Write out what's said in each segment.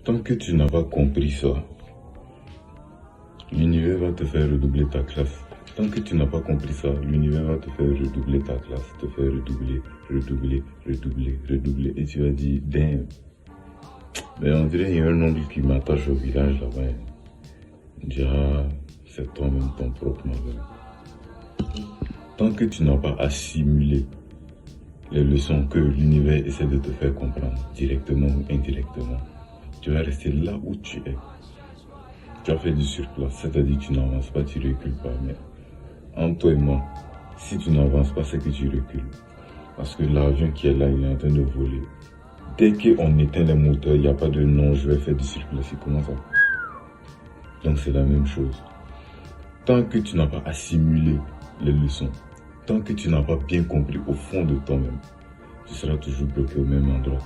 Tant que tu n'as pas compris ça, l'univers va te faire redoubler ta classe. Tant que tu n'as pas compris ça, l'univers va te faire redoubler ta classe, te faire redoubler, redoubler, redoubler, redoubler. Et tu vas dire, damn. Mais on dirait qu'il y a un ongle qui m'attache au village là-bas. On dira, c'est toi-même ton propre malheur. Tant que tu n'as pas assimilé les leçons que l'univers essaie de te faire comprendre, directement ou indirectement, tu vas rester là où tu es. Tu as fait du surplace, c'est-à-dire que tu n'avances pas, tu recules pas. Mais entre toi et moi, si tu n'avances pas, c'est que tu recules. Parce que l'avion qui est là, il est en train de voler. Dès qu'on éteint les moteurs, il n'y a pas de non, je vais faire du surplace, il commence à... Donc c'est la même chose. Tant que tu n'as pas assimilé les leçons, tant que tu n'as pas bien compris au fond de toi-même, tu seras toujours bloqué au même endroit.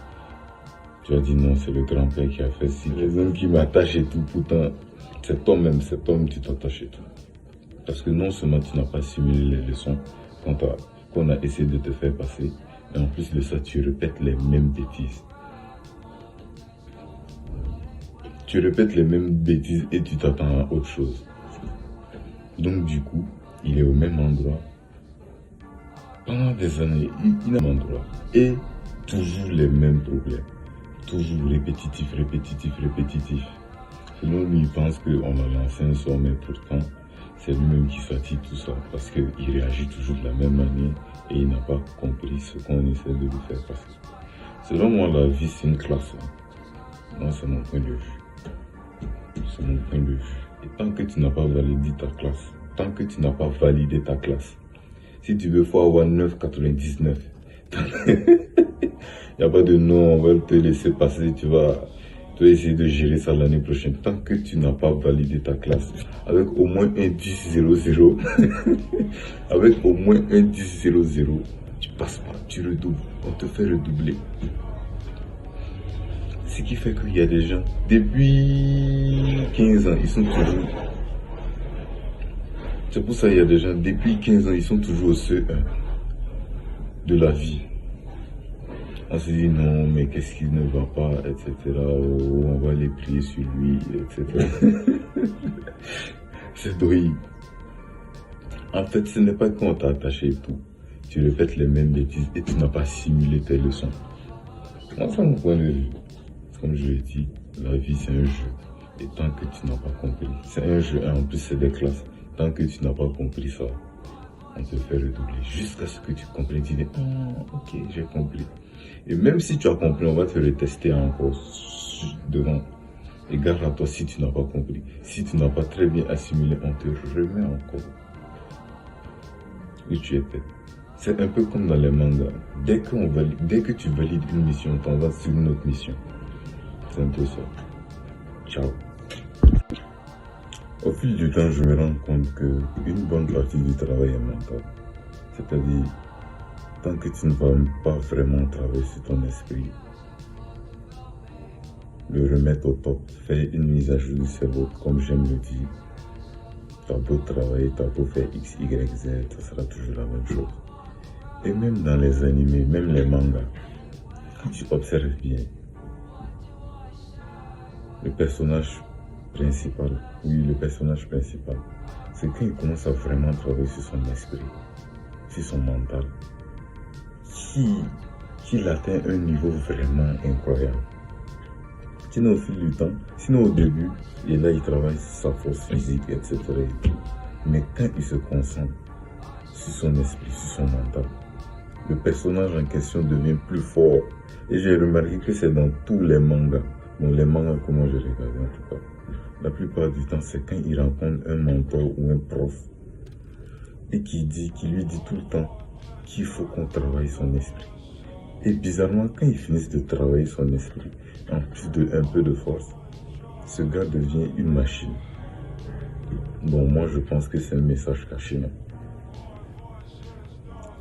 Tu vas dire non, c'est le grand-père qui a fait ci, les hommes qui m'attachent et tout, pourtant c'est toi-même qui t'attaches et tout. Parce que non seulement tu n'as pas assimilé les leçons qu'on a essayé de te faire passer, et en plus de ça, tu répètes les mêmes bêtises. Tu répètes les mêmes bêtises et tu t'attends à autre chose. Donc du coup, il est au même endroit. Pendant des années, il est au même endroit. Et toujours les mêmes problèmes. Toujours répétitif, répétitif, répétitif. Selon lui, il pense qu'on a lancé un sort, mais pourtant, c'est lui-même qui fatigue tout ça. Parce qu'il réagit toujours de la même manière et il n'a pas compris ce qu'on essaie de lui faire passer. Selon moi, la vie, c'est une classe. Moi, c'est mon point de vue. C'est mon point de vue. Et tant que tu n'as pas validé ta classe, tant que tu n'as pas validé ta classe, si tu veux, faut avoir 9,99. Il n'y a pas de non, on va te laisser passer, tu vas essayer de gérer ça l'année prochaine. Tant que tu n'as pas validé ta classe, avec au moins un 10,00, avec au moins un 10,00, tu passes pas, tu redoubles, on te fait redoubler. Ce qui fait qu'il y a des gens, depuis 15 ans, ils sont toujours... C'est pour ça qu'il y a des gens, depuis 15 ans, ils sont toujours au CE1 de la vie. On se dit non, mais qu'est-ce qui ne va pas, etc. Oh, on va les prier sur lui, etc. C'est drôle. En fait, ce n'est pas qu'on t'a attaché et tout. Tu répètes les mêmes bêtises et tu n'as pas simulé tes leçons. Moi, c'est mon point de vue. Comme je l'ai dit, la vie c'est un jeu. Et tant que tu n'as pas compris, c'est un jeu et en plus c'est des classes. Tant que tu n'as pas compris ça, on te fait redoubler. Jusqu'à ce que tu comprennes, tu dis, ok, j'ai compris. Et même si tu as compris, on va te retester encore devant. Et garde à toi si tu n'as pas compris. Si tu n'as pas très bien assimilé, on te remet encore où tu étais. C'est un peu comme dans les mangas. Dès que tu valides une mission, on t'envoie sur une autre mission. C'est un peu ça. Ciao. Au fil du temps, je me rends compte qu'une bonne partie du travail est mental. C'est-à-dire, tant que tu ne vas pas vraiment travailler sur ton esprit, le remettre au top, faire une mise à jour du cerveau, comme j'aime le dire. T'as beau travailler, t'as beau faire X, Y, Z, ça sera toujours la même chose. Et même dans les animés, même les mangas, quand tu observes bien, le personnage principal, c'est quand il commence à vraiment travailler sur son esprit, sur son mental, qu'il atteint un niveau vraiment incroyable. Sinon au fil du temps, sinon au début, et là il travaille sur sa force physique, etc. Mais quand il se concentre sur son esprit, sur son mental, le personnage en question devient plus fort. Et j'ai remarqué que c'est dans tous les mangas. Bon, les mangas que moi j'ai regardé en tout cas. La plupart du temps, c'est quand il rencontre un mentor ou un prof et qui lui dit tout le temps qu'il faut qu'on travaille son esprit. Et bizarrement, quand ils finissent de travailler son esprit, en plus d'un peu de force, ce gars devient une machine. Bon, moi je pense que c'est un message caché, non?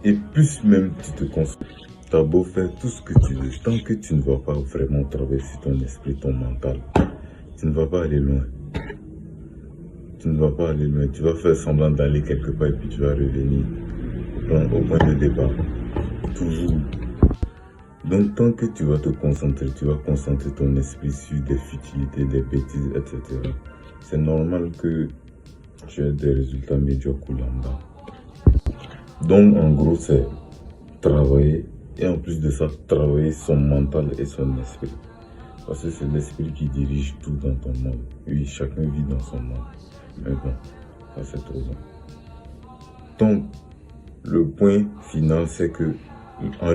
Et plus même tu te construis, t'as beau faire tout ce que tu veux, tant que tu ne vas pas vraiment travailler sur ton esprit, ton mental, tu ne vas pas aller loin. Tu ne vas pas aller loin. Tu vas faire semblant d'aller quelque part et puis tu vas revenir au point de départ. Toujours. Donc, tant que tu vas te concentrer, tu vas concentrer ton esprit sur des futilités, des bêtises, etc. C'est normal que tu aies des résultats médiocres ou lambda. Donc, en gros, c'est travailler et en plus de ça, travailler son mental et son esprit. Parce que c'est l'esprit qui dirige tout dans ton monde. Oui, chacun vit dans son monde. Mais bon, ça c'est trop long. Donc, le point final, c'est que en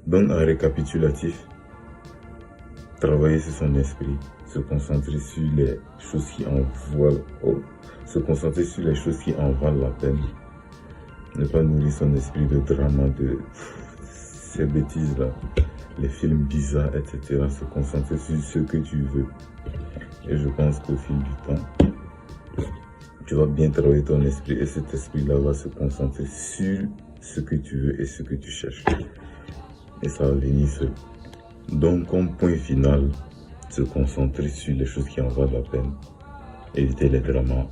Donc, en récapitulatif, travailler sur son esprit, se concentrer sur les choses qui en valent, se concentrer sur les choses qui en valent la peine. Ne pas nourrir son esprit de drama, de ces bêtises-là, les films bizarres, etc. Se concentrer sur ce que tu veux. Et je pense qu'au fil du temps, tu vas bien travailler ton esprit et cet esprit-là va se concentrer sur ce que tu veux et ce que tu cherches. Et ça va venir seul. Donc, comme point final, se concentrer sur les choses qui en valent la peine. Éviter les dramas.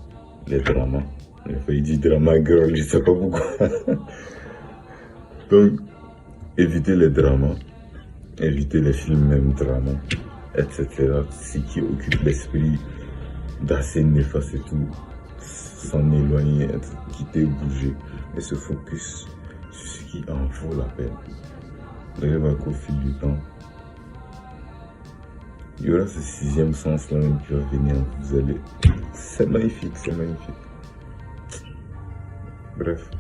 Il faut dire drama girl, je sais pas pourquoi. Donc, éviter les dramas. Éviter les films même dramas, etc. Ce qui occupe l'esprit d'assez néfaste et tout. S'en éloigner, quitter, bouger et se focus sur ce qui en vaut la peine. Donc, au fil du temps, il y aura ce sixième sens-là même qui va venir. Vous allez... C'est magnifique, c'est magnifique. Bref.